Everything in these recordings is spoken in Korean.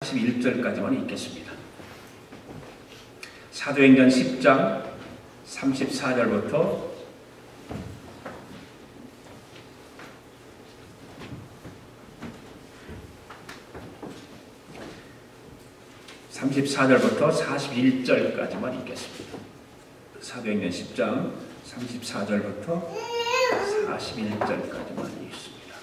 41절까지만 읽겠습니다. 사도행전 10장 34절부터 41절까지만 읽겠습니다. 사도행전 10장 34절부터 41절까지만 읽습니다.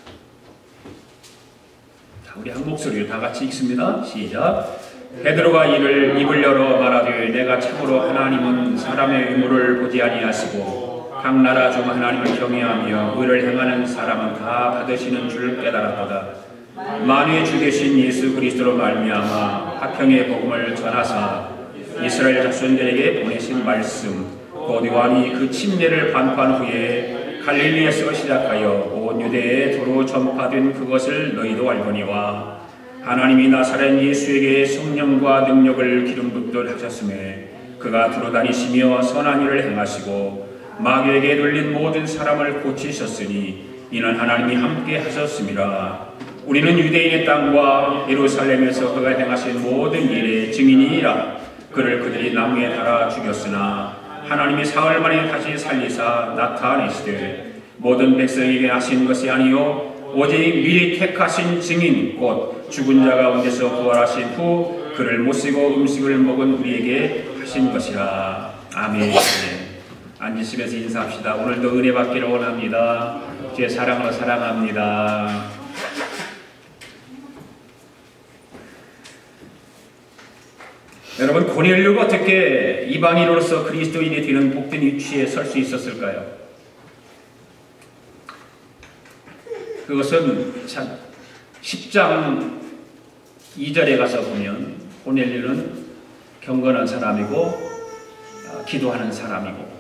자, 우리 한 목소리로 다 같이 읽습니다. 시작. 베드로가 이를 입을 열어 말하되 내가 참으로 하나님은 사람의 의무를 보지 아니하시고 각 나라 중 하나님을 경외하며 의를 행하는 사람은 다 받으시는 줄 깨달았도다. 만유의 주 되신 예수 그리스도로 말미암아 화평의 복음을 전하사 이스라엘 자손들에게 보내신 말씀 곧 요한이 그 침례를 반포한 후에 갈릴리에서 시작하여 온 유대에 도로 전파된 그것을 너희도 알거니와 하나님이 나사렛 예수에게 성령과 능력을 기름 붓듯 하셨음에 그가 두루다니시며 선한 일을 행하시고 마귀에게 눌린 모든 사람을 고치셨으니 이는 하나님이 함께 하셨음이라. 우리는 유대인의 땅과 예루살렘에서 그가 행하신 모든 일의 증인이라. 그를 그들이 나무에 달아 죽였으나 하나님이 사흘 만에 다시 살리사 나타내시되 모든 백성에게 하신 것이 아니요 오직 미리 택하신 증인 곧 죽은 자 가운데서 부활하신 후 그를 모시고 음식을 먹은 우리에게 하신 것이라. 아멘. 앉으시면서 인사합시다. 오늘도 은혜 받기를 원합니다. 주의 사랑으로 사랑합니다. 여러분, 고넬료가 어떻게 이방인으로서 그리스도인이 되는 복된 위치에 설 수 있었을까요? 그것은 참 10장 2절에 가서 보면 고넬료는 경건한 사람이고 기도하는 사람이고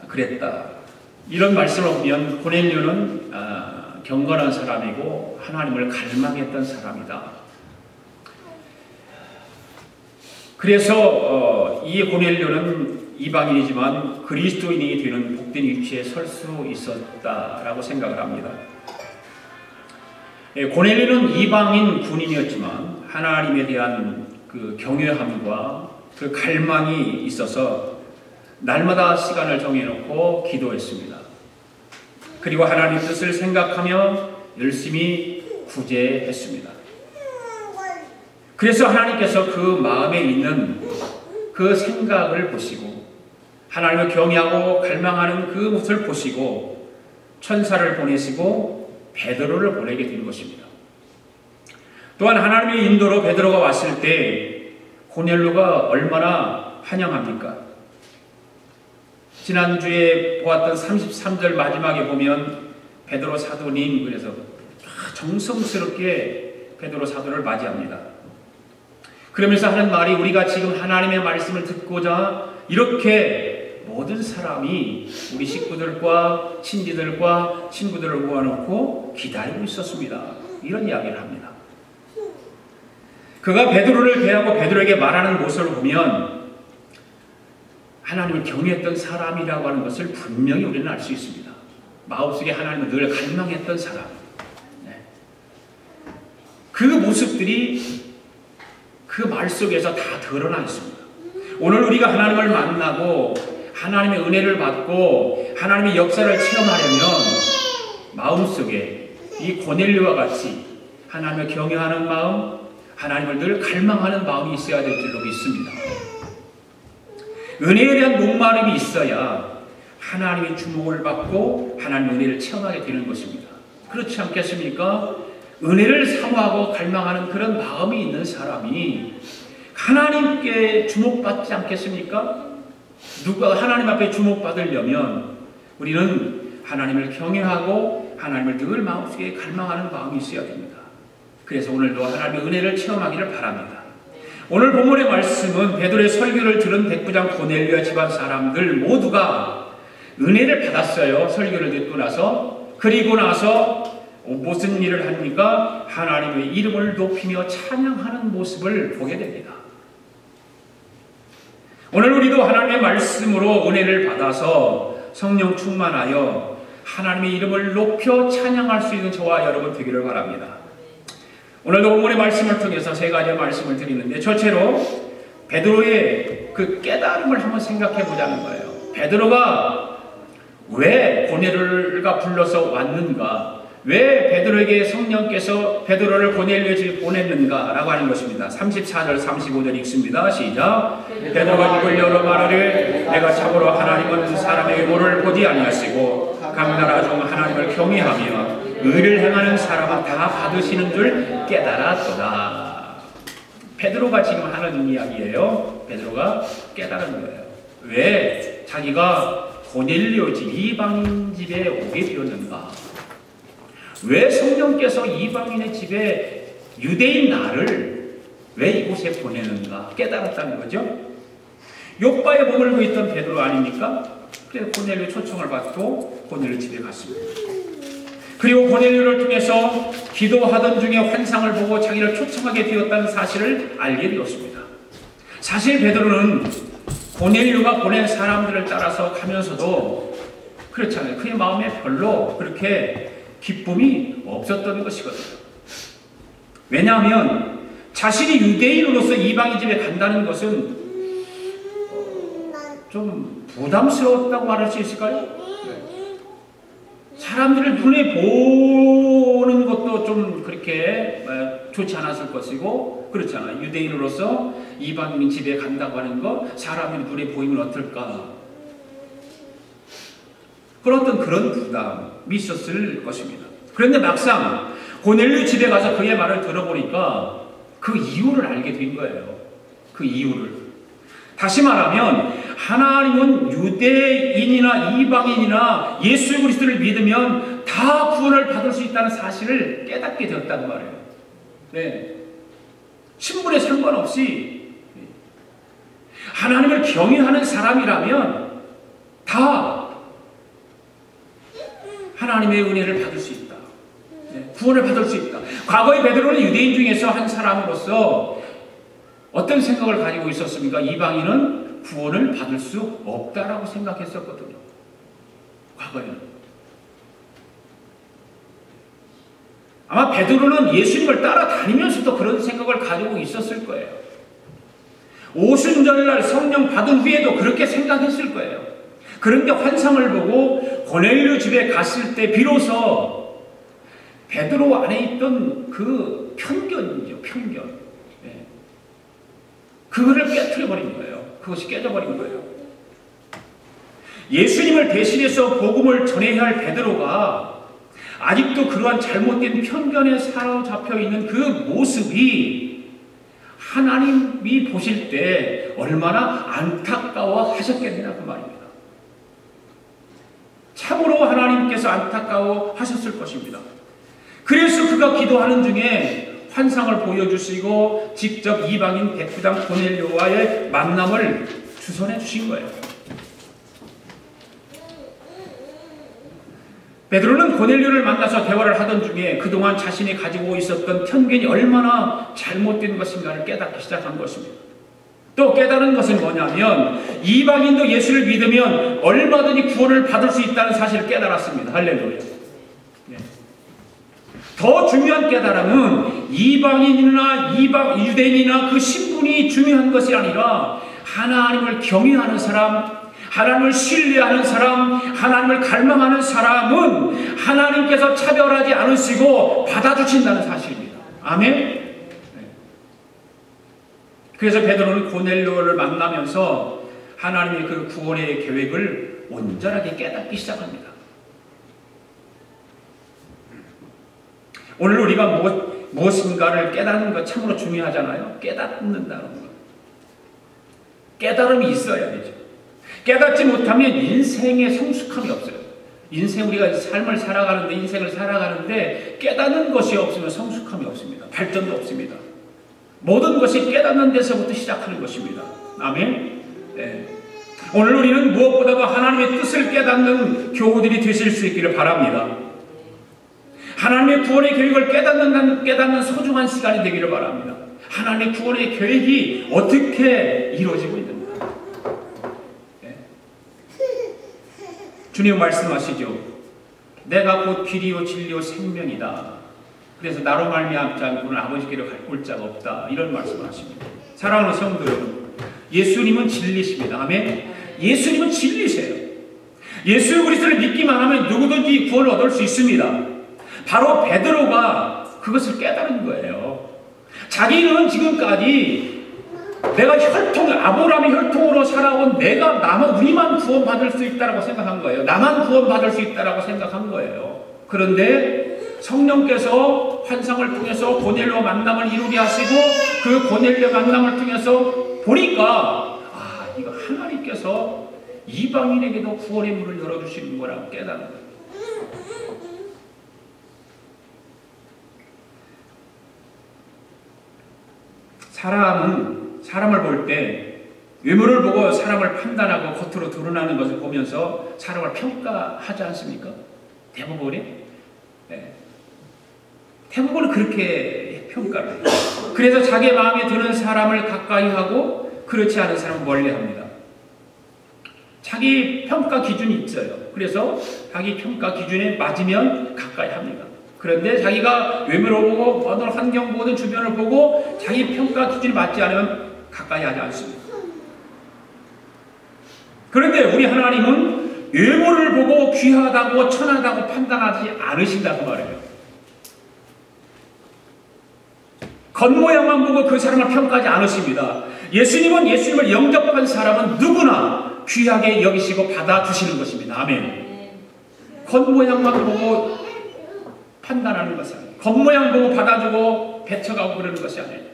그랬다. 이런 말씀을 보면 고넬료는 경건한 사람이고 하나님을 갈망했던 사람이다. 그래서 이 고넬료는 이방인이지만 그리스도인이 되는 복된 위치에 설 수 있었다라고 생각을 합니다. 고넬료는 이방인 군인이었지만 하나님에 대한 그 경외함과 그 갈망이 있어서 날마다 시간을 정해놓고 기도했습니다. 그리고 하나님의 뜻을 생각하며 열심히 구제했습니다. 그래서 하나님께서 그 마음에 있는 그 생각을 보시고 하나님을 경외하고 갈망하는 그 모습을 보시고 천사를 보내시고 베드로를 보내게 된 것입니다. 또한 하나님의 인도로 베드로가 왔을 때 고넬료가 얼마나 환영합니까? 지난주에 보았던 33절 마지막에 보면 베드로 사도님 그래서 정성스럽게 베드로 사도를 맞이합니다. 그러면서 하는 말이 우리가 지금 하나님의 말씀을 듣고자 이렇게 모든 사람이 우리 식구들과 친지들과 친구들을 모아놓고 기다리고 있었습니다. 이런 이야기를 합니다. 그가 베드로를 대하고 베드로에게 말하는 모습을 보면 하나님을 경외했던 사람이라고 하는 것을 분명히 우리는 알 수 있습니다. 마음속에 하나님을 늘 갈망했던 사람. 그 모습들이 그 말 속에서 다 드러나 있습니다. 오늘 우리가 하나님을 만나고 하나님의 은혜를 받고 하나님의 역사를 체험하려면 마음속에 이 고넬료와 같이 하나님을 경외하는 마음, 하나님을 늘 갈망하는 마음이 있어야 될 줄로 믿습니다. 은혜에 대한 목마름이 있어야 하나님의 주목을 받고 하나님의 은혜를 체험하게 되는 것입니다. 그렇지 않겠습니까? 은혜를 사모하고 갈망하는 그런 마음이 있는 사람이 하나님께 주목받지 않겠습니까? 누가 하나님 앞에 주목받으려면 우리는 하나님을 경외하고 하나님을 늘 마음속에 갈망하는 마음이 있어야 됩니다. 그래서 오늘도 하나님의 은혜를 체험하기를 바랍니다. 오늘 본문의 말씀은 베드로의 설교를 들은 백부장 고넬료와 집안 사람들 모두가 은혜를 받았어요. 설교를 듣고 나서. 그리고 나서 무슨 일을 합니까? 하나님의 이름을 높이며 찬양하는 모습을 보게 됩니다. 오늘 우리도 하나님의 말씀으로 은혜를 받아서 성령 충만하여 하나님의 이름을 높여 찬양할 수 있는 저와 여러분 되기를 바랍니다. 오늘도 본문의 말씀을 통해서 세 가지 말씀을 드리는데, 첫째로 베드로의 그 깨달음을 한번 생각해 보자는 거예요. 베드로가 왜 고넬료가 불러서 왔는가? 왜 베드로에게 성령께서 베드로를 고넬료에 집에 보냈는가? 라고 하는 것입니다. 34절 35절 읽습니다. 시작. 베드로가 입을 열어 말하되 내가 참으로 하나님은 사람의 의모를 보지 아니하시고 각 나라 중 하나님을 경외하며 의를 행하는 사람은 다 받으시는 줄 깨달았도다. 베드로가 지금 하는 이야기예요. 베드로가 깨달은 거예요. 왜 자기가 고넬료 집, 이방인 집에 오게 되었는가? 왜 성령께서 이방인의 집에 유대인 나를 왜 이곳에 보내는가? 깨달았다는 거죠. 욥바에 머물고 있던 베드로 아닙니까? 그래서 고넬료 초청을 받고 고넬료 집에 갔습니다. 그리고 고넬료를 통해서 기도하던 중에 환상을 보고 자기를 초청하게 되었다는 사실을 알게 되었습니다. 사실 베드로는 고넬료가 보낸 사람들을 따라서 가면서도 그렇잖아요. 그의 마음에 별로 그렇게 기쁨이 없었던 것이거든요. 왜냐하면 자신이 유대인으로서 이방인 집에 간다는 것은 좀 부담스러웠다고 말할 수 있을까요? 사람들을 눈에 보는 것도 좀 그렇게 좋지 않았을 것이고, 그렇잖아요. 유대인으로서 이방인 집에 간다고 하는 거 사람이 눈에 보이면 어떨까? 그런 부담이 있었을 것입니다. 그런데 막상 고넬료 집에 가서 그의 말을 들어보니까 그 이유를 알게 된 거예요. 그 이유를. 다시 말하면 하나님은 유대인이나 이방인이나 예수 그리스도를 믿으면 다 구원을 받을 수 있다는 사실을 깨닫게 되었다는 말이에요. 네. 신분에 상관없이 하나님을 경외하는 사람이라면 다 하나님의 은혜를 받을 수 있다. 네. 구원을 받을 수 있다. 과거의 베드로는 유대인 중에서 한 사람으로서 어떤 생각을 가지고 있었습니까? 이방인은 구원을 받을 수 없다라고 생각했었거든요. 과거에는. 아마 베드로는 예수님을 따라다니면서도 그런 생각을 가지고 있었을 거예요. 오순절날 성령 받은 후에도 그렇게 생각했을 거예요. 그런데 환상을 보고 고넬료 집에 갔을 때 비로소 베드로 안에 있던 그 편견이죠. 편견. 그거를 깨트려버린 거예요. 그것이 깨져버린 거예요. 예수님을 대신해서 복음을 전해야 할 베드로가 아직도 그러한 잘못된 편견에 사로잡혀 있는 그 모습이 하나님이 보실 때 얼마나 안타까워 하셨겠느냐 그 말입니다. 참으로 하나님께서 안타까워 하셨을 것입니다. 그래서 그가 기도하는 중에 환상을 보여주시고 직접 이방인 백부장 고넬료와의 만남을 주선해 주신 거예요. 베드로는 고넬료를 만나서 대화를 하던 중에 그동안 자신이 가지고 있었던 편견이 얼마나 잘못된 것인가를 깨닫기 시작한 것입니다. 또 깨달은 것은 뭐냐면 이방인도 예수를 믿으면 얼마든지 구원을 받을 수 있다는 사실을 깨달았습니다. 할렐루야. 더 중요한 깨달음은 이방인이나 유대인이나 그 신분이 중요한 것이 아니라 하나님을 경외하는 사람, 하나님을 신뢰하는 사람, 하나님을 갈망하는 사람은 하나님께서 차별하지 않으시고 받아주신다는 사실입니다. 아멘? 그래서 베드로는 고넬료를 만나면서 하나님의 그 구원의 계획을 온전하게 깨닫기 시작합니다. 오늘 우리가 무엇인가를 깨닫는 것 참으로 중요하잖아요. 깨닫는다는 것. 깨달음이 있어야 되죠. 깨닫지 못하면 인생에 성숙함이 없어요. 우리가 삶을 살아가는데, 인생을 살아가는데 깨닫는 것이 없으면 성숙함이 없습니다. 발전도 없습니다. 모든 것이 깨닫는 데서부터 시작하는 것입니다. 아멘? 네. 오늘 우리는 무엇보다도 하나님의 뜻을 깨닫는 교우들이 되실 수 있기를 바랍니다. 하나님의 구원의 계획을 깨닫는 소중한 시간이 되기를 바랍니다. 하나님의 구원의 계획이 어떻게 이루어지고 있는가. 네. 주님 말씀하시죠. 내가 곧 길이요 진리요 생명이다. 그래서 나로 말미암지 않고는 아버지께로 갈 골자가 없다. 이런 말씀을 하십니다. 사랑하는 성도 여러분, 예수님은 진리십니다. 아멘. 예수님은 진리세요. 예수 그리스도를 믿기만 하면 누구든지 구원을 얻을 수 있습니다. 바로 베드로가 그것을 깨달은 거예요. 자기는 지금까지 내가 아브라함의 혈통으로 살아온 우리만 구원받을 수 있다라고 생각한 거예요. 나만 구원받을 수 있다라고 생각한 거예요. 그런데 성령께서 환상을 통해서 고넬료 만남을 이루게 하시고 그 고넬료 만남을 통해서 보니까 이거 하나님께서 이방인에게도 구원의 문을 열어주시는 거라고 깨닫는 거예요. 사람을 볼 때 외모를 보고 사람을 판단하고 겉으로 드러나는 것을 보면서 사람을 평가하지 않습니까? 대부분이? 네. 대부분은 그렇게 평가를 해요. 그래서 자기 마음에 드는 사람을 가까이 하고 그렇지 않은 사람은 멀리합니다. 자기 평가 기준이 있어요. 그래서 자기 평가 기준에 맞으면 가까이 합니다. 그런데 자기가 외모를 보고 어느 환경 보든 주변을 보고 자기 평가 기준이 맞지 않으면 가까이 하지 않습니다. 그런데 우리 하나님은 외모를 보고 귀하다고 천하다고 판단하지 않으신다고 말해요. 겉모양만 보고 그 사람을 평가하지 않으십니다. 예수님을 영접한 사람은 누구나 귀하게 여기시고 받아주시는 것입니다. 아멘. 겉모양만 보고 판단하는 것은 아니에요. 겉모양 보고 받아주고 배척하고 그러는 것이 아니에요.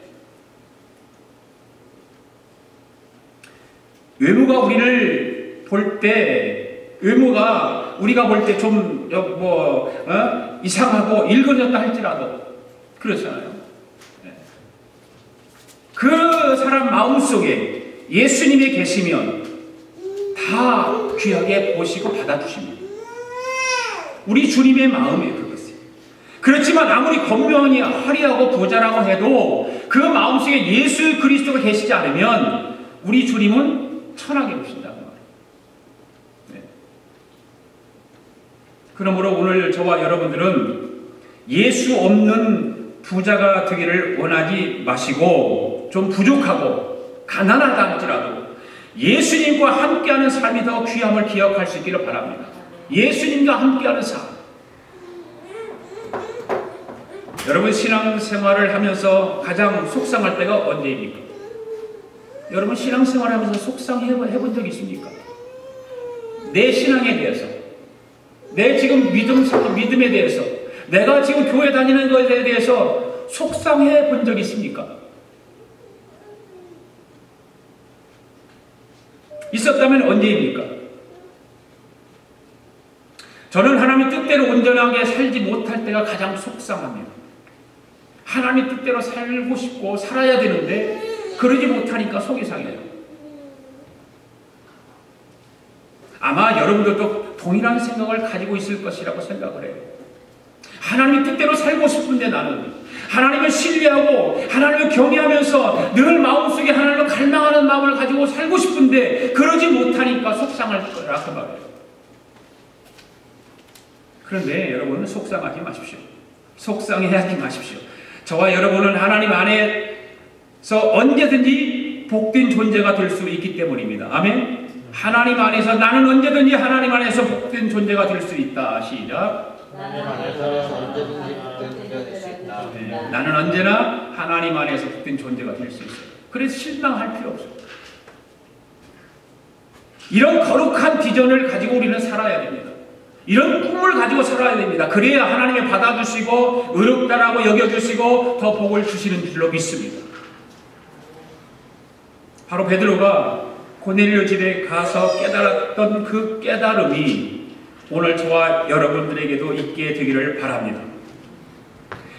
외모가 우리를 볼 때, 외모가 우리가 볼 때 좀 이상하고 일그러졌다 할지라도 그렇잖아요. 그 사람 마음속에 예수님이 계시면 다 귀하게 보시고 받아주십니다. 우리 주님의 마음이에요, 그것이. 그렇지만 아무리 겉면이 화려하고 부자라고 해도 그 마음속에 예수 그리스도가 계시지 않으면 우리 주님은 천하게 보신다고 말해요. 네. 그러므로 오늘 저와 여러분들은 예수 없는 부자가 되기를 원하지 마시고 좀 부족하고 가난하다 할지라도 예수님과 함께하는 삶이 더 귀함을 기억할 수 있기를 바랍니다. 예수님과 함께하는 삶. 여러분 신앙생활을 하면서 가장 속상할 때가 언제입니까? 여러분 신앙생활을 하면서 속상해본 적 있습니까? 내 신앙에 대해서, 내 지금 믿음에 대해서, 내가 지금 교회 다니는 것에 대해서 속상해 본 적 있습니까? 있었다면 언제입니까? 저는 하나님의 뜻대로 온전하게 살지 못할 때가 가장 속상합니다. 하나님의 뜻대로 살고 싶고 살아야 되는데 그러지 못하니까 속이 상해요. 아마 여러분들도 동일한 생각을 가지고 있을 것이라고 생각을 해요. 하나님의 뜻대로 살고 싶은데 나는 하나님을 신뢰하고 하나님을 경외하면서 늘 마음속에 하나님을 갈망하는 마음을 가지고 살고 싶은데 그러지 못하니까 속상할 거라고 말해요. 그런데 여러분은 속상하지 마십시오. 속상해하지 마십시오. 저와 여러분은 하나님 안에서 언제든지 복된 존재가 될 수 있기 때문입니다. 아멘. 하나님 안에서 나는 언제든지 하나님 안에서 복된 존재가 될 수 있다. 시작. 나는 언제든지 복된 존재가 될 수 있다. 네, 나는 언제나 하나님 안에서 복된 존재가 될 수 있어요. 그래서 실망할 필요 없어요. 이런 거룩한 비전을 가지고 우리는 살아야 됩니다. 이런 꿈을 가지고 살아야 됩니다. 그래야 하나님이 받아주시고 의롭다라고 여겨주시고 더 복을 주시는 줄로 믿습니다. 바로 베드로가 고넬료 집에 가서 깨달았던 그 깨달음이 오늘 저와 여러분들에게도 있게 되기를 바랍니다.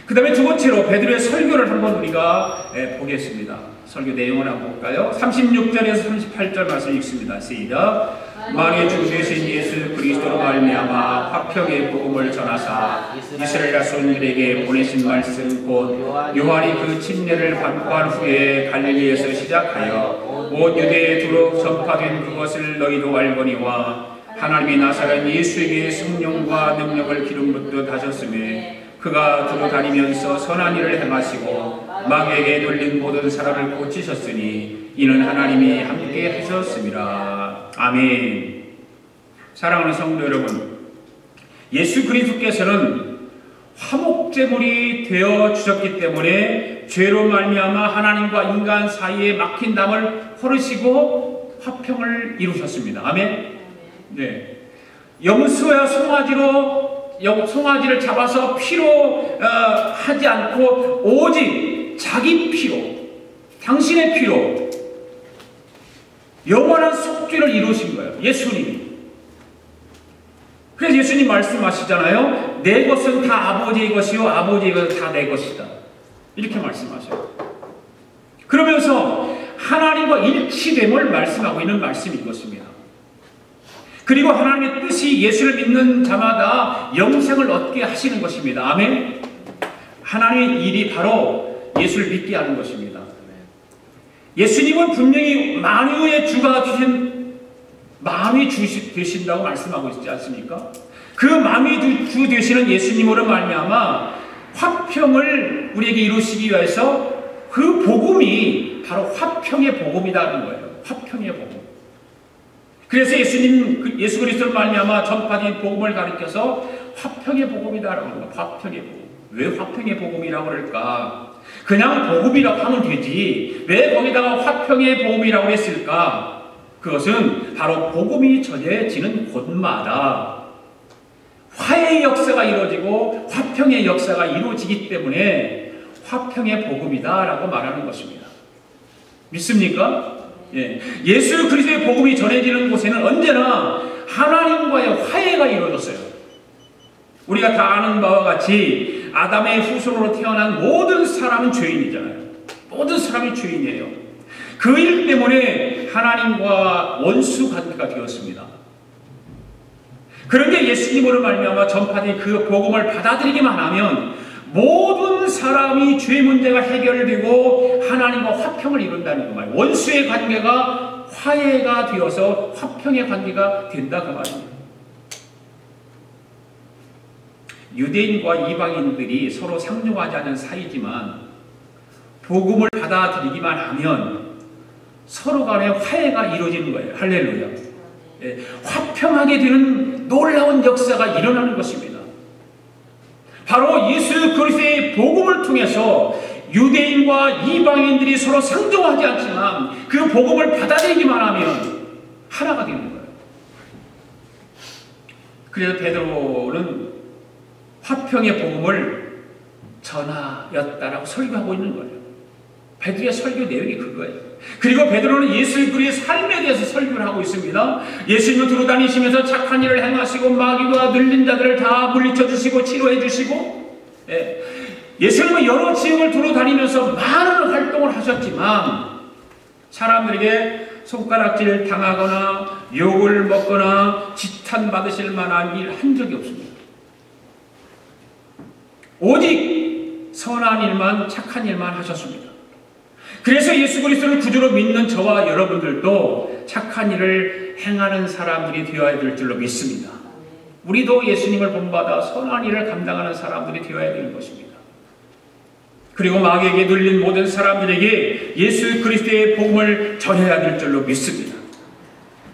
그 다음에 두 번째로 베드로의 설교를 한번 우리가 보겠습니다. 설교 내용을 한번 볼까요? 36절에서 38절 말씀 읽습니다. 시작. 만유의 주 되신 예수 그리스도로 말미암아 화평의 복음을 전하사 이스라엘 자손들에게 보내신 말씀 곧 요한이 그 침례를 받고한 후에 갈릴리에서 시작하여 온 유대에 두루 전파된 그것을 너희도 알거니와 하나님이 나사렛 예수에게 성령과 능력을 기름 붓듯 하셨음에 그가 두루 다니면서 선한 일을 행하시고 마귀에게 눌린 모든 사람을 고치셨으니 이는 하나님이 함께 하셨습니다. 아멘. 사랑하는 성도 여러분, 예수 그리스도께서는 화목제물이 되어 주셨기 때문에 죄로 말미암아 하나님과 인간 사이에 막힌 담을 헐으시고 화평을 이루셨습니다. 아멘. 네. 염소와 송아지를 잡아서 피로 하지 않고 오직 자기 피로, 당신의 피로 영원한 속죄를 이루신 거예요. 예수님이. 그래서 예수님 말씀하시잖아요. 내 것은 다 아버지의 것이요 아버지의 것은 다 내 것이다. 이렇게 말씀하셔요. 그러면서 하나님과 일치됨을 말씀하고 있는 말씀인 것입니다. 그리고 하나님의 뜻이 예수를 믿는 자마다 영생을 얻게 하시는 것입니다. 아멘. 하나님의 일이 바로 예수를 믿게 하는 것입니다. 예수님은 분명히 만유의 주가 만유의 주 되신다고 말씀하고 있지 않습니까? 그 만유의 주 되시는 예수님으로 말미암아 화평을 우리에게 이루시기 위해서 그 복음이 바로 화평의 복음이라는 거예요. 화평의 복음. 그래서 예수 그리스도를 말미암아 전파된 복음을 가리켜서 화평의 복음이다라고 합니다. 화평의 복음. 왜 화평의 복음이라고 그럴까? 그냥 복음이라고 하면 되지. 왜 거기다가 화평의 복음이라고 했을까? 그것은 바로 복음이 전해지는 곳마다 화해의 역사가 이루어지고 화평의 역사가 이루어지기 때문에 화평의 복음이다라고 말하는 것입니다. 믿습니까? 예. 예수 그리스도의 복음이 전해지는 곳에는 언제나 하나님과의 화해가 이루어졌어요. 우리가 다 아는 바와 같이 아담의 후손으로 태어난 모든 사람은 죄인이잖아요. 모든 사람이 죄인이에요. 그 일 때문에 하나님과 원수 관계가 되었습니다. 그런데 예수님으로 말미암아 전파된 그 복음을 받아들이기만 하면 모든 사람이 죄 문제가 해결되고 하나님과 화평을 이룬다는 그 말. 원수의 관계가 화해가 되어서 화평의 관계가 된다 그 말입니다. 유대인과 이방인들이 서로 상종하지 않은 사이지만 복음을 받아들이기만 하면 서로 간에 화해가 이루어지는 거예요. 할렐루야. 예, 화평하게 되는 놀라운 역사가 일어나는 것입니다. 바로 예수 그리스도의 복음을 통해서 유대인과 이방인들이 서로 상종하지 않지만 그 복음을 받아들이기만 하면 하나가 되는 거예요. 그래서 베드로는 화평의 복음을 전하였다라고 설교하고 있는 거예요. 베드로의 설교 내용이 그거예요. 그리고 베드로는 예수 그리스도의 삶에 대해서 설교를 하고 있습니다. 예수님을 두루 다니시면서 착한 일을 행하시고 마귀와 눌린 자들을 다 물리쳐 주시고 치료해 주시고, 예수님은 여러 지역을 두루 다니면서 많은 활동을 하셨지만 사람들에게 손가락질 당하거나 욕을 먹거나 지탄받으실 만한 일 한 적이 없습니다. 오직 선한 일만, 착한 일만 하셨습니다. 그래서 예수 그리스도를 구주로 믿는 저와 여러분들도 착한 일을 행하는 사람들이 되어야 될 줄로 믿습니다. 우리도 예수님을 본받아 선한 일을 감당하는 사람들이 되어야 되는 것입니다. 그리고 마귀에게 눌린 모든 사람들에게 예수 그리스도의 복음을 전해야 될 줄로 믿습니다.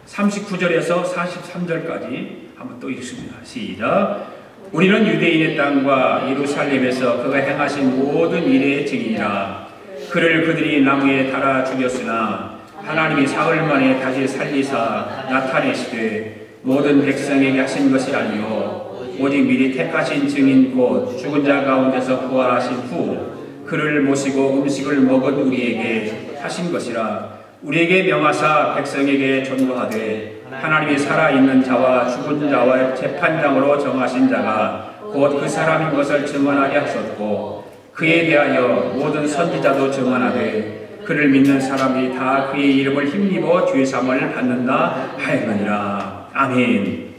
39절에서 43절까지 한번 또 읽습니다. 시작. 우리는 유대인의 땅과 예루살렘에서 그가 행하신 모든 일의 증인이라. 그를 그들이 나무에 달아 죽였으나 하나님이 사흘 만에 다시 살리사 나타내시되 모든 백성에게 하신 것이 아니요 오직 미리 택하신 증인 곧 죽은 자 가운데서 부활하신 후 그를 모시고 음식을 먹은 우리에게 하신 것이라. 우리에게 명하사 백성에게 전도하되 하나님이 살아있는 자와 죽은 자와 재판장으로 정하신 자가 곧 그 사람인 것을 증언하게 하셨고 그에 대하여 모든 선지자도 증언하되 그를 믿는 사람이 다 그의 이름을 힘입어 죄사함을 받는다 하였느니라. 아멘.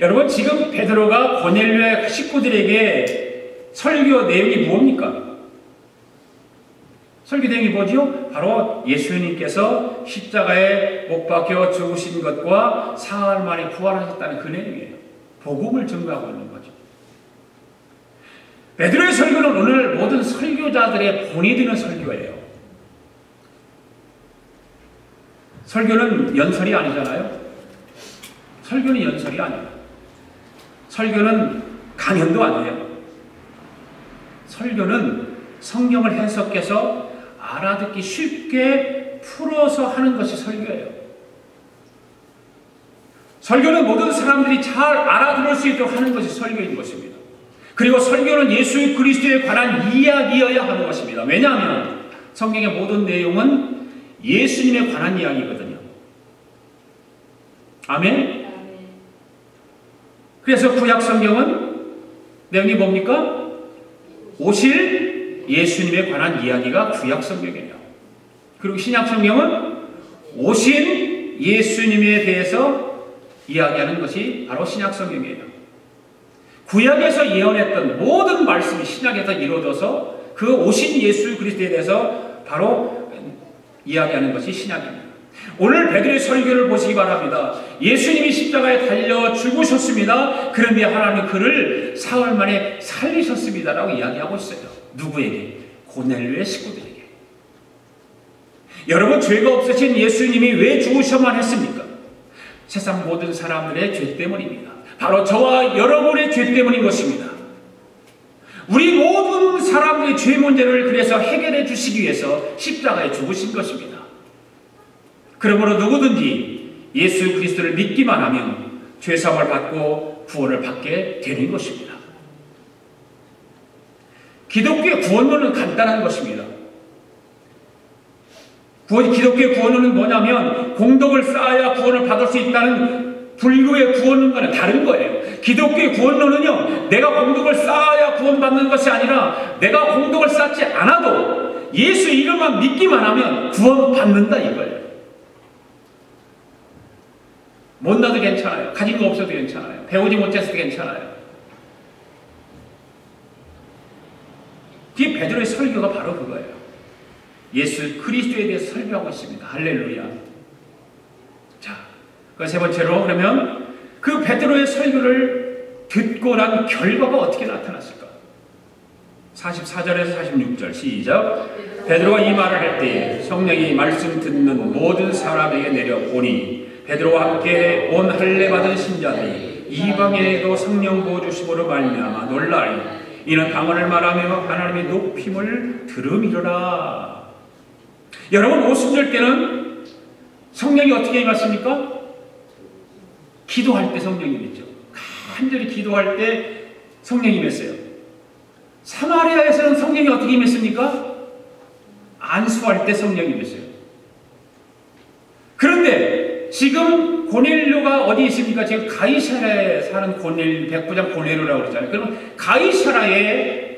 여러분, 지금 베드로가 고넬료의 식구들에게 설교 내용이 뭡니까? 설교 내용이 뭐지요? 바로 예수님께서 십자가에 못 박혀 죽으신 것과 사흘 만에 부활하셨다는 그 내용이에요. 복음을 증거하고 있는 거죠. 베드로의 설교는 오늘 모든 설교자들의 본이 되는 설교예요. 설교는 연설이 아니잖아요. 설교는 연설이 아니에요. 설교는 강연도 아니에요. 설교는 성경을 해석해서 알아듣기 쉽게 풀어서 하는 것이 설교예요. 설교는 모든 사람들이 잘 알아들을 수 있도록 하는 것이 설교인 것입니다. 그리고 설교는 예수 그리스도에 관한 이야기여야 하는 것입니다. 왜냐하면 성경의 모든 내용은 예수님에 관한 이야기거든요. 아멘? 그래서 구약 성경은 내용이 뭡니까? 오실 예수님에 관한 이야기가 구약 성경이에요. 그리고 신약 성경은 오신 예수님에 대해서 이야기하는 것이 바로 신약 성경이에요. 구약에서 예언했던 모든 말씀이 신약에서 이루어져서 그 오신 예수 그리스도에 대해서 바로 이야기하는 것이 신약입니다. 오늘 베드로의 설교를 보시기 바랍니다. 예수님이 십자가에 달려 죽으셨습니다. 그런데 하나님은 그를 사흘 만에 살리셨습니다라고 이야기하고 있어요. 누구에게? 고넬료의 식구들에게. 여러분, 죄가 없으신 예수님이 왜 죽으셔야만 했습니까? 세상 모든 사람들의 죄 때문입니다. 바로 저와 여러분의 죄 때문인 것입니다. 우리 모든 사람들의 죄 문제를 그래서 해결해 주시기 위해서 십자가에 죽으신 것입니다. 그러므로 누구든지 예수 그리스도를 믿기만 하면 죄사함을 받고 구원을 받게 되는 것입니다. 기독교의 구원론은 간단한 것입니다. 기독교의 구원론은 뭐냐면 공덕을 쌓아야 구원을 받을 수 있다는 불교의 구원론과는 다른 거예요. 기독교의 구원론은요, 내가 공덕을 쌓아야 구원받는 것이 아니라 내가 공덕을 쌓지 않아도 예수 이름만 믿기만 하면 구원받는다 이거예요. 못나도 괜찮아요. 가진 거 없어도 괜찮아요. 배우지 못했어도 괜찮아요. 이 베드로의 설교가 바로 그거예요. 예수 그리스도에 대해서 설교하고 있습니다. 할렐루야. 자, 그 세 번째로 그러면 그 베드로의 설교를 듣고 난 결과가 어떻게 나타났을까? 44절에서 46절 시작. 베드로가 이 말을 할 때에 성령이 말씀 듣는 모든 사람에게 내려오니 베드로와 함께 온 할례 받은 신자들이 이방인에게도 성령 부어 주심으로 말미암아 놀라리. 이는 방언을 말하며 하나님의 높임을 들음이로라. 여러분, 오순절 때는 성령이 어떻게 임했습니까? 기도할 때 성령이 임했죠. 간절히 기도할 때 성령이 임했어요. 사마리아에서는 성령이 어떻게 임했습니까? 안수할 때 성령이 임했어요. 그런데 지금 고넬료가 어디 있습니까? 지금 가이사라에 사는 백부장 고넬료라고 그러잖아요. 그러면 가이사라에서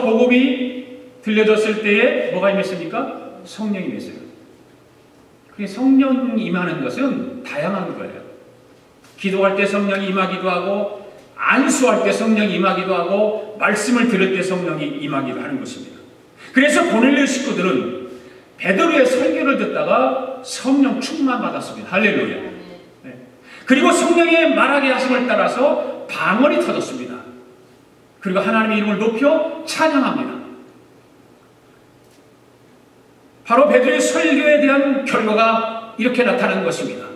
복음이 들려졌을 때에 뭐가 임했습니까? 성령이 임했어요. 성령이 임하는 것은 다양한 거예요. 기도할 때 성령이 임하기도 하고, 안수할 때 성령이 임하기도 하고, 말씀을 들을 때 성령이 임하기도 하는 것입니다. 그래서 고넬료 식구들은 베드로의 설교를 듣다가 성령 충만 받았습니다. 할렐루야. 네. 그리고 성령의 말하게 하심을 따라서 방언이 터졌습니다. 그리고 하나님의 이름을 높여 찬양합니다. 바로 베드로의 설교에 대한 결과가 이렇게 나타난 것입니다.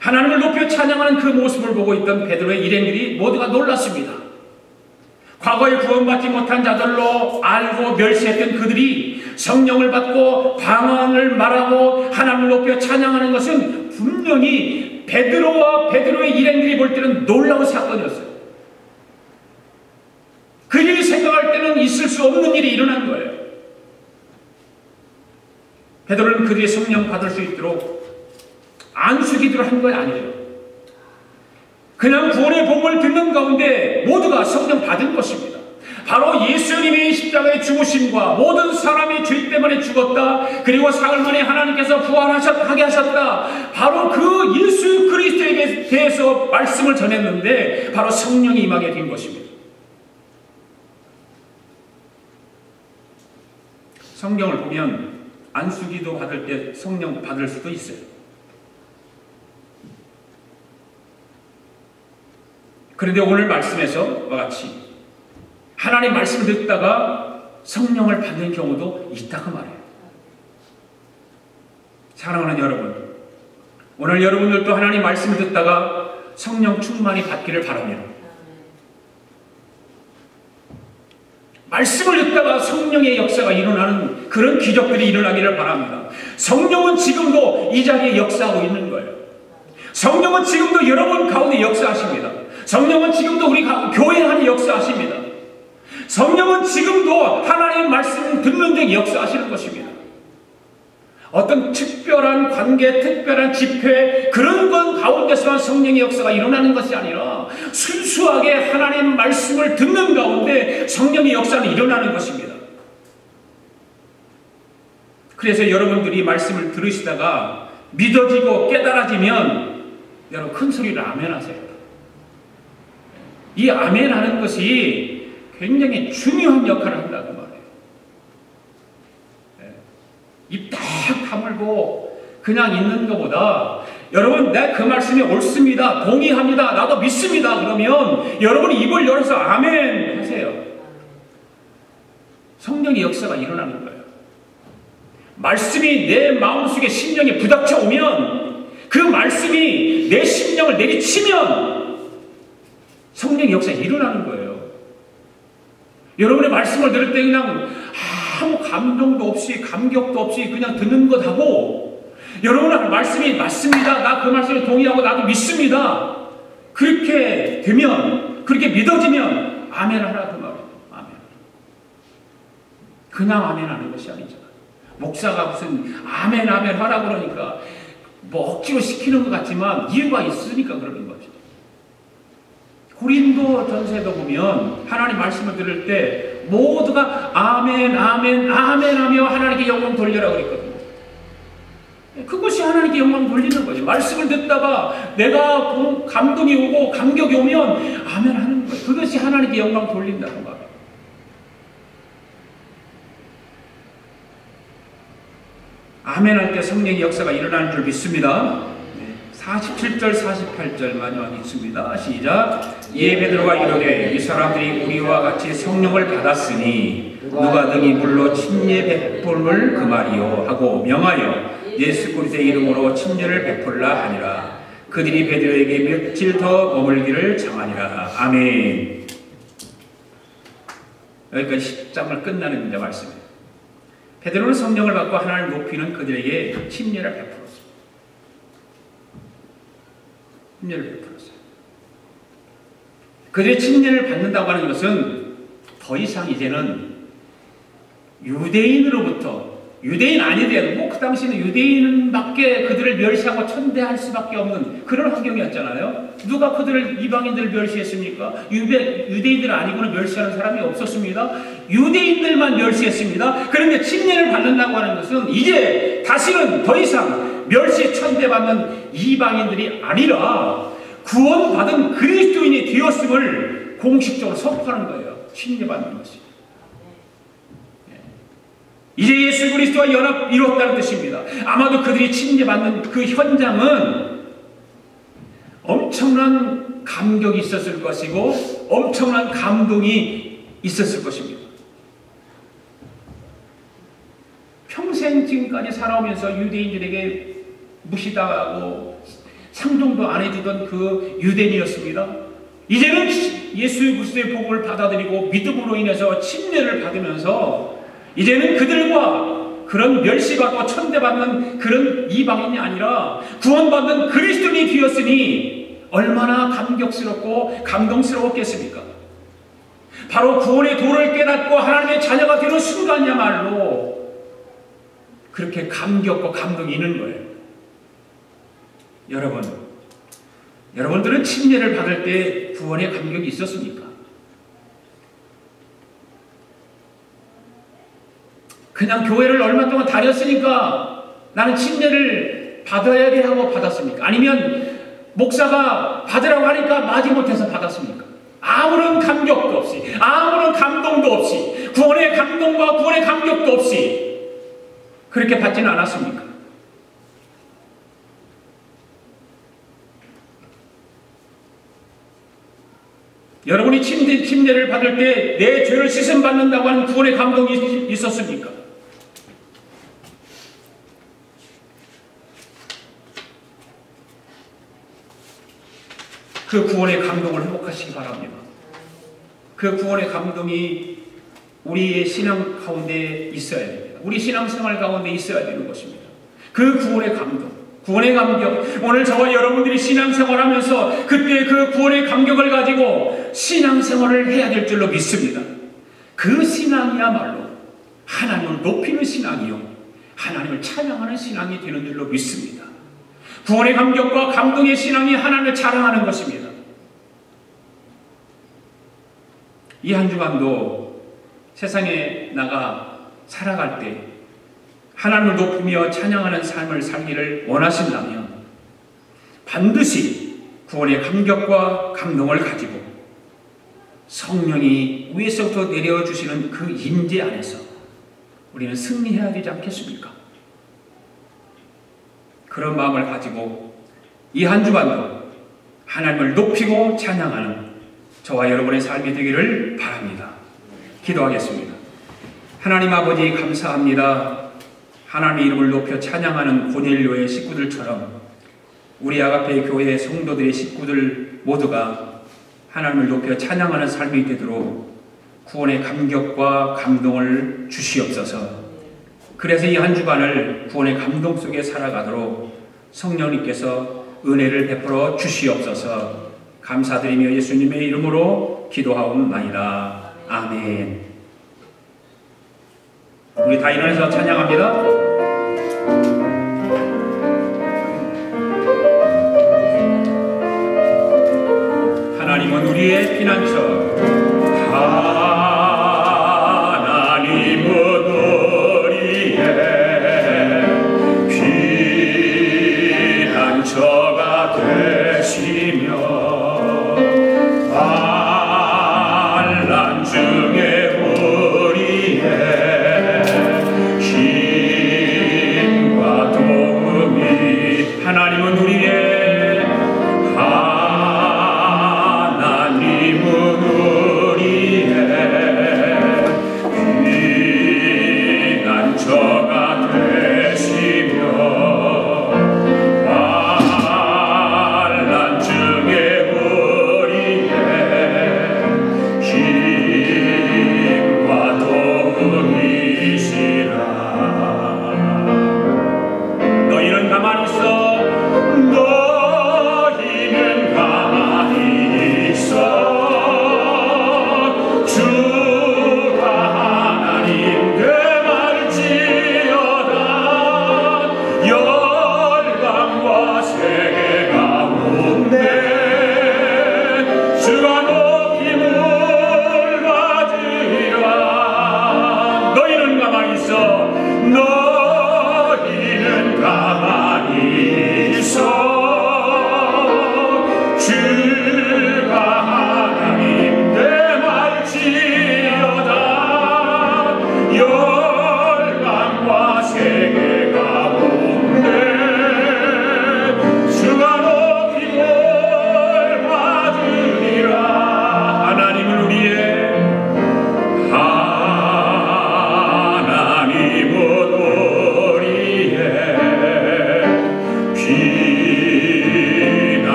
하나님을 높여 찬양하는 그 모습을 보고 있던 베드로의 일행들이 모두가 놀랐습니다. 과거에 구원받지 못한 자들로 알고 멸시했던 그들이 성령을 받고 방언을 말하고 하나님을 높여 찬양하는 것은 분명히 베드로와 베드로의 일행들이 볼 때는 놀라운 사건이었어요. 그들이 생각할 때는 있을 수 없는 일이 일어난 거예요. 베드로는 그들이 성령 받을 수 있도록 안수 기도를 한 건 아니에요. 그냥 구원의 복음을 듣는 가운데 모두가 성령 받은 것입니다. 바로 예수님이 십자가에 죽으심과 모든 사람이 죄 때문에 죽었다. 그리고 사흘 만에 하나님께서 부활하게 하셨다. 바로 그 예수 그리스도에 대해서 말씀을 전했는데 바로 성령이 임하게 된 것입니다. 성경을 보면 안수기도 받을 때 성령 받을 수도 있어요. 그런데 오늘 말씀에서와 같이 하나님 말씀을 듣다가 성령을 받는 경우도 있다고 말해요. 사랑하는 여러분, 오늘 여러분들도 하나님 말씀을 듣다가 성령 충만히 받기를 바랍니다. 말씀을 듣다가 성령의 역사가 일어나는 그런 기적들이 일어나기를 바랍니다. 성령은 지금도 이 자리에 역사하고 있는 거예요. 성령은 지금도 여러분 가운데 역사하십니다. 성령은 지금도 우리 교회 안에 역사하십니다. 성령은 지금도 하나님의 말씀 듣는 데 역사하시는 것입니다. 어떤 특별한 관계, 특별한 집회, 그런 것 가운데서만 성령의 역사가 일어나는 것이 아니라 순수하게 하나님 말씀을 듣는 가운데 성령의 역사는 일어나는 것입니다. 그래서 여러분들이 말씀을 들으시다가 믿어지고 깨달아지면 여러분 큰 소리로 아멘 하세요. 이 아멘 하는 것이 굉장히 중요한 역할을 한다고 말해요. 입 딱 다물고 그냥 있는 것보다 여러분 내 그 말씀이 옳습니다. 동의합니다. 나도 믿습니다. 그러면 여러분이 입을 열어서 아멘 하세요. 성령의 역사가 일어나는 거예요. 말씀이 내 마음속에 심령에 부닥쳐 오면 그 말씀이 내 심령을 내리치면 성령의 역사가 일어나는 거예요. 여러분의 말씀을 들을 때 그냥 아무 감동도 없이 감격도 없이 그냥 듣는 것하고 여러분의 말씀이 맞습니다. 나 그 말씀에 동의하고 나도 믿습니다. 그렇게 되면 그렇게 믿어지면 아멘 하라 그 말이에요. 아멘. 그냥 아멘 하는 것이 아니잖아요. 목사가 무슨 아멘 아멘 하라고 그러니까 뭐 억지로 시키는 것 같지만 이유가 있으니까 그러는 거죠. 고린도 전서에도 보면 하나님 말씀을 들을 때 모두가 아멘 아멘 아멘 하며 하나님께 영광 돌려라 그랬거든요. 그것이 하나님께 영광 돌리는 거죠. 말씀을 듣다가 내가 감동이 오고 감격이 오면 아멘 하는 거예요. 그것이 하나님께 영광 돌린다고 말해요. 아멘 할 때 성령의 역사가 일어나는 줄 믿습니다. 47절 48절 마지막 읽습니다. 시작. 이에 베드로가 이르되 이 사람들이 우리와 같이 성령을 받았으니 누가 등이 물로 침례 베풀을 금하리요 하고 명하여 예수 그리스도의 이름으로 침례를 베풀라 하니라. 그들이 베드로에게 며칠 더 머물기를 청하니라. 아멘. 여기까지 10장을 끝나는 말씀이에요. 베드로는 성령을 받고 하나님을 높이는 그들에게 침례를 베풀었습니다. 침례를 베풀었어요. 그들의 침례를 받는다고 하는 것은 더 이상 이제는 유대인으로부터 유대인 아니더라도 뭐 그 당시에는 유대인밖에 그들을 멸시하고 천대할 수밖에 없는 그런 환경이었잖아요. 누가 그들을 이방인들을 멸시했습니까? 유대인들 아니고는 멸시하는 사람이 없었습니다. 유대인들만 멸시했습니다. 그런데 침례를 받는다고 하는 것은 이제 다시는 더 이상 멸시 천대받는 이방인들이 아니라 구원받은 그리스도인이 되었음을 공식적으로 선포하는 거예요. 침례받는 것이. 이제 예수 그리스도와 연합 이뤘다는 뜻입니다. 아마도 그들이 침례받는 그 현장은 엄청난 감격이 있었을 것이고 엄청난 감동이 있었을 것입니다. 평생 지금까지 살아오면서 유대인들에게 무시당하고 상종도 안 해주던 그 유대인이었습니다. 이제는 예수 그리스도의 복음을 받아들이고 믿음으로 인해서 침례를 받으면서 이제는 그들과 그런 멸시받고 천대받는 그런 이방인이 아니라 구원받는 그리스도인이 되었으니 얼마나 감격스럽고 감동스러웠겠습니까? 바로 구원의 도를 깨닫고 하나님의 자녀가 되는 순간이야말로 그렇게 감격과 감동이 있는 거예요. 여러분들은 침례를 받을 때 구원의 감격이 있었습니까? 그냥 교회를 얼마 동안 다녔으니까 나는 침례를 받아야 돼 하고 받았습니까? 아니면 목사가 받으라고 하니까 마지못해서 받았습니까? 아무런 감격도 없이, 아무런 감동도 없이, 구원의 감동과 구원의 감격도 없이 그렇게 받지는 않았습니까? 여러분이 침례를 받을 때 내 죄를 씻음받는다고 하는 구원의 감동이 있었습니까? 그 구원의 감동을 회복하시기 바랍니다. 그 구원의 감동이 우리의 신앙 가운데 있어야 됩니다. 우리 신앙생활 가운데 있어야 되는 것입니다. 그 구원의 감동, 구원의 감격. 오늘 저와 여러분들이 신앙생활하면서 그때 그 구원의 감격을 가지고 신앙생활을 해야 될 줄로 믿습니다. 그 신앙이야말로 하나님을 높이는 신앙이요, 하나님을 찬양하는 신앙이 되는 줄로 믿습니다. 구원의 감격과 감동의 신앙이 하나님을 자랑하는 것입니다. 이 한 주간도 세상에 나가 살아갈 때 하나님을 높이며 찬양하는 삶을 살기를 원하신다면 반드시 구원의 감격과 감동을 가지고 성령이 위에서부터 내려주시는 그 임재 안에서 우리는 승리해야 되지 않겠습니까? 그런 마음을 가지고 이 한 주간도 하나님을 높이고 찬양하는 저와 여러분의 삶이 되기를 바랍니다. 기도하겠습니다. 하나님 아버지 감사합니다. 하나님의 이름을 높여 찬양하는 고넬료의 식구들처럼 우리 아가페 교회의 성도들의 식구들 모두가 하나님을 높여 찬양하는 삶이 되도록 구원의 감격과 감동을 주시옵소서. 그래서 이 한 주간을 구원의 감동 속에 살아가도록 성령님께서 은혜를 베풀어 주시옵소서. 감사드리며 예수님의 이름으로 기도하옵나이다. 아멘. 우리 다 일어나서 찬양합니다. 하나님은 우리의 피난처, 하나님은 우리의 피난처가 되시며 환난 중에 우리의 힘과 도움이 하나님은 우리의 하나님은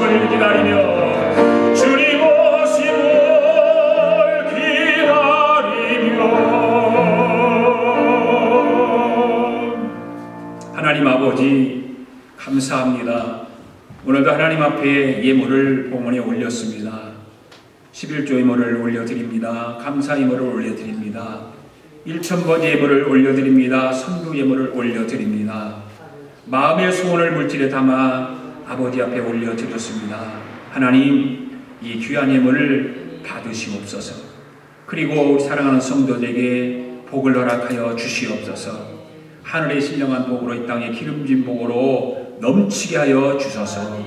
오심을 기다리며 주님 오심을 기다리며 하나님 아버지 감사합니다. 오늘도 하나님 앞에 예물을 봉헌에 올렸습니다. 11조 예물을 올려드립니다. 감사 예물을 올려드립니다. 1,000번 예물을 올려드립니다. 선교 예물을 올려드립니다. 마음의 소원을 물질에 담아 아버지 앞에 올려드렸습니다. 하나님, 이 귀한 예물을 받으시옵소서. 그리고 우리 사랑하는 성도들에게 복을 허락하여 주시옵소서. 하늘의 신령한 복으로 이 땅의 기름진 복으로 넘치게 하여 주소서.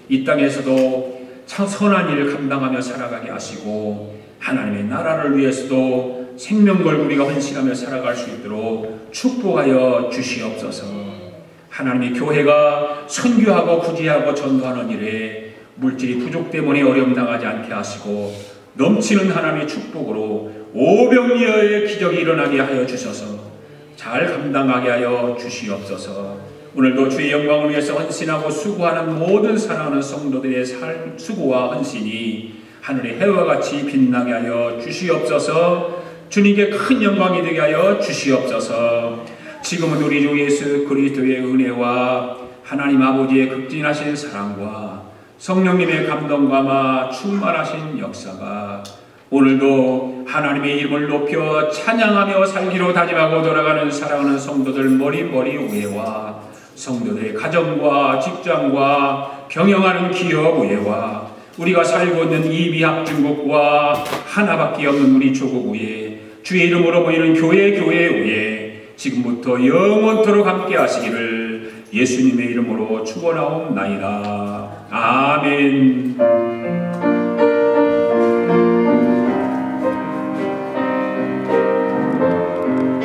이 땅에서도 참 선한 일을 감당하며 살아가게 하시고 하나님의 나라를 위해서도 생명 걸고 우리가 헌신하며 살아갈 수 있도록 축복하여 주시옵소서. 하나님의 교회가 선교하고 구제하고 전도하는 일에 물질이 부족 때문에 어려움 당하지 않게 하시고 넘치는 하나님의 축복으로 오병이어의 기적이 일어나게 하여 주셔서 잘 감당하게 하여 주시옵소서. 오늘도 주의 영광을 위해서 헌신하고 수고하는 모든 사랑하는 성도들의 수고와 헌신이 하늘의 해와 같이 빛나게 하여 주시옵소서. 주님께 큰 영광이 되게 하여 주시옵소서. 지금은 우리 주 예수 그리스도의 은혜와 하나님 아버지의 극진하신 사랑과 성령님의 감동과 충만하신 역사가 오늘도 하나님의 이름을 높여 찬양하며 살기로 다짐하고 돌아가는 사랑하는 성도들 머리 위에와 성도들의 가정과 직장과 경영하는 기업 위에와 우리가 살고 있는 이 미합 중국과 하나밖에 없는 우리 조국 위에 주의 이름으로 모이는 교회 위에 지금부터 영원토록 함께 하시기를 예수님의 이름으로 축원하옵나이다. 아멘.